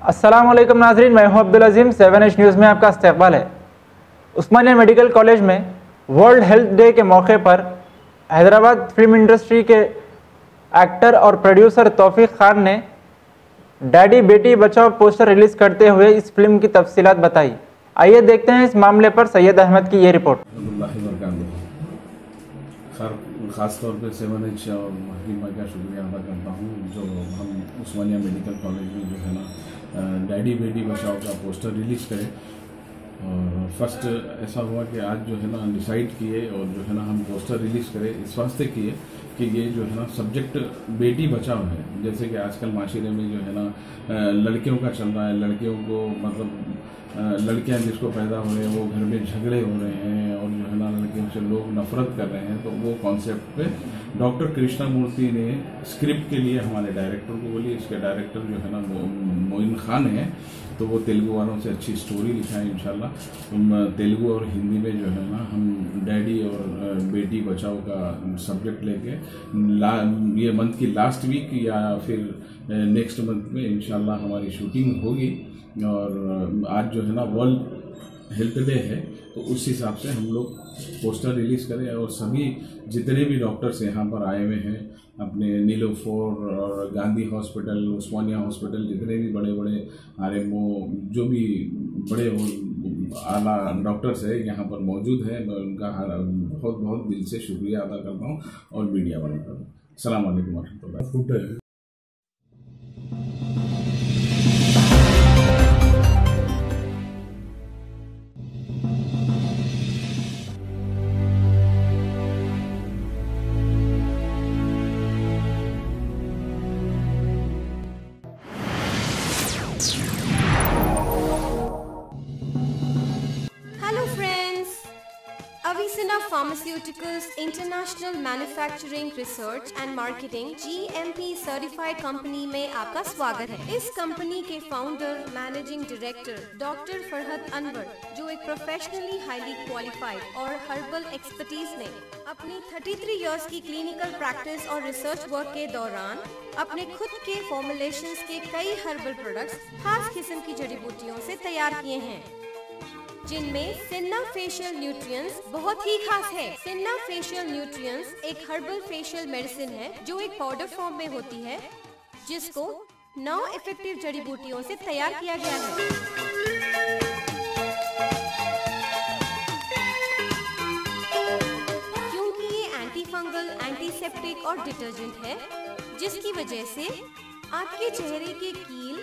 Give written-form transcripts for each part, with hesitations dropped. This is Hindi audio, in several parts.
अस्सलाम वालेकुम नाज़रीन, मैं हूं अब्दुल अजीम। 7H न्यूज़ में आपका इस्तकबाल है। उस्मानिया मेडिकल कॉलेज में वर्ल्ड हेल्थ डे के मौके पर हैदराबाद फिल्म इंडस्ट्री के एक्टर और प्रोड्यूसर तौफीक खान ने daddy Beti Bachao poster release करते हुए इस फिल्म की तफसीलात बताई। आइए देखते हैं इस मामले पर सैयद अहमद की ये रिपोर्ट। ख़ास तौर पे 7H और हकीम भाई का शुक्रिया अदा करता हूँ जो हम उस्मानिया मेडिकल कॉलेज में जो है ना डैडी बेटी बचाओ का पोस्टर रिलीज़ करे। और फर्स्ट ऐसा हुआ कि आज जो है ना डिसाइड किए और जो है ना हम पोस्टर रिलीज़ करें इस वास्ते किए कि ये जो है ना सब्जेक्ट बेटी बचाओ है। जैसे कि आजकल माशरे में जो है ना लड़कियों का चल रहा है, लड़कियों को मतलब लड़कियां जिसको पैदा हो रहे हैं वो घर में झगड़े हो रहे हैं और जो है ना लड़कियों से लोग नफरत कर रहे हैं। तो वो कॉन्सेप्ट पे डॉक्टर कृष्णा मूर्ति ने स्क्रिप्ट के लिए हमारे डायरेक्टर को बोली। इसके डायरेक्टर जो है ना मोइन खान है, तो वो तेलुगु वालों से अच्छी स्टोरी लिखाएं इंशाल्लाह। तेलुगु और हिंदी में जो है ना हम डैडी और बेटी बचाओ का सब्जेक्ट लेके ये मंथ की लास्ट वीक या फिर नेक्स्ट मंथ में इंशाल्लाह हमारी शूटिंग होगी। और आज जो है ना वर्ल्ड हेल्थ डे है, तो उस हिसाब से हम लोग पोस्टर रिलीज़ करें और सभी जितने भी डॉक्टर्स यहाँ पर आए हुए हैं अपने नीलोफर और गांधी हॉस्पिटल, उस्मानिया हॉस्पिटल, जितने भी बड़े बड़े आरएमओ जो भी बड़े आला डॉक्टर्स है यहाँ पर मौजूद है, मैं उनका बहुत बहुत दिल से शुक्रिया अदा करता हूँ और मीडिया वालों का। अस्सलाम वालेकुम रहमतुल्लाह। Avicenna Pharmaceuticals International Manufacturing Research and Marketing GMP certified company में आपका स्वागत है। इस कंपनी के founder managing director doctor Farhat Anwar, जो एक प्रोफेशनली हाईली क्वालिफाइड और हर्बल एक्सपर्टीज ने अपनी 33 इयर्स की क्लिनिकल प्रैक्टिस और रिसर्च वर्क के दौरान अपने खुद के फॉर्मुलेशंस के कई हर्बल प्रोडक्ट्स खास किस्म की जड़ी बूटियों से तैयार किए हैं, जिनमें सिन्ना फेशियल न्यूट्रिएंट्स बहुत ही खास है। सिन्ना फेशियल न्यूट्रिएंट्स एक हर्बल फेशियल मेडिसिन है जो एक पाउडर फॉर्म में होती है, जिसको 9 इफेक्टिव जड़ी बूटियों से तैयार किया गया है। क्योंकि ये एंटी फंगल, एंटीसेप्टिक और डिटर्जेंट है, जिसकी वजह से आपके चेहरे के कील,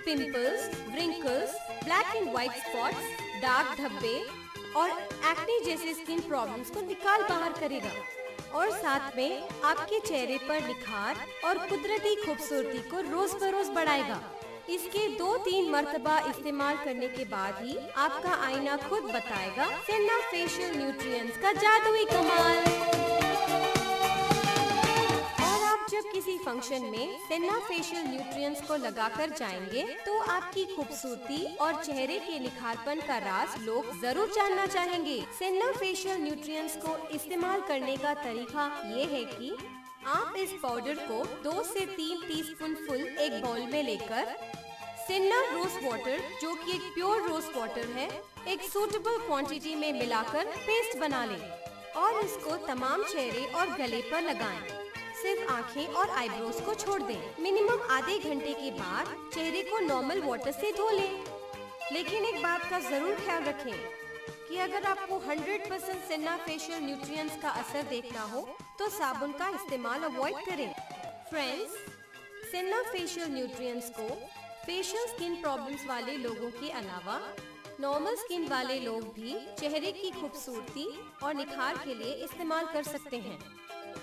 pimples, wrinkles, black and white spots, दाग धब्बे और एक्ने जैसे स्किन प्रॉब्लम्स को निकाल बाहर करेगा और साथ में आपके चेहरे पर निखार और कुदरती खूबसूरती को रोज बरोज बढ़ाएगा। इसके 2-3 मर्तबा इस्तेमाल करने के बाद ही आपका आईना खुद बताएगा सिन्ना फेशियल न्यूट्रिएंट्स का जादुई कमाल। जब किसी फंक्शन में सिन्ना फेशियल न्यूट्रिएंट्स को लगाकर जाएंगे तो आपकी खूबसूरती और चेहरे के निखारपन का राज लोग जरूर जानना चाहेंगे। सिन्ना फेशियल न्यूट्रिएंट्स को इस्तेमाल करने का तरीका ये है कि आप इस पाउडर को 2 से 3 टीस्पून फुल एक बाउल में लेकर सिन्ना रोज वाटर, जो कि एक प्योर रोज वाटर है, एक सूटेबल क्वांटिटी में मिलाकर पेस्ट बना लें और इसको तमाम चेहरे और गले पर लगाएं। सिर्फ आंखें और आईब्रोज को छोड़ दें। मिनिमम आधे घंटे के बाद चेहरे को नॉर्मल वाटर से धो लें। लेकिन एक बात का जरूर ख्याल रखें कि अगर आपको 100% सिन्ना फेशियल न्यूट्रिएंट्स का असर देखना हो तो साबुन का इस्तेमाल अवॉइड करें। फ्रेंड्स, सिन्ना फेशियल न्यूट्रिएंट्स को फेशियल स्किन प्रॉब्लम्स वाले लोगों के अलावा नॉर्मल स्किन वाले लोग भी चेहरे की खूबसूरती और निखार के लिए इस्तेमाल कर सकते हैं।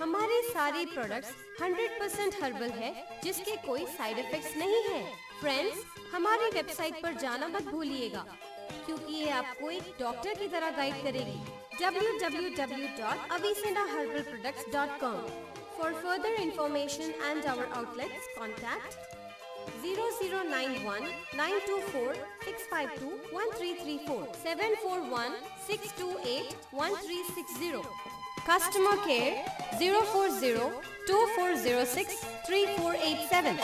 हमारे सारे प्रोडक्ट्स 100% हर्बल है, जिसके कोई साइड इफेक्ट्स नहीं है। फ्रेंड्स, हमारी वेबसाइट पर जाना मत भूलिएगा, क्योंकि ये आपको एक डॉक्टर की तरह गाइड करेगी। www.avicennaherbalproducts.com। For further information and our outlets, contact 0091 924 652 1334 741 628 1360। Customer care 040 2406 3487।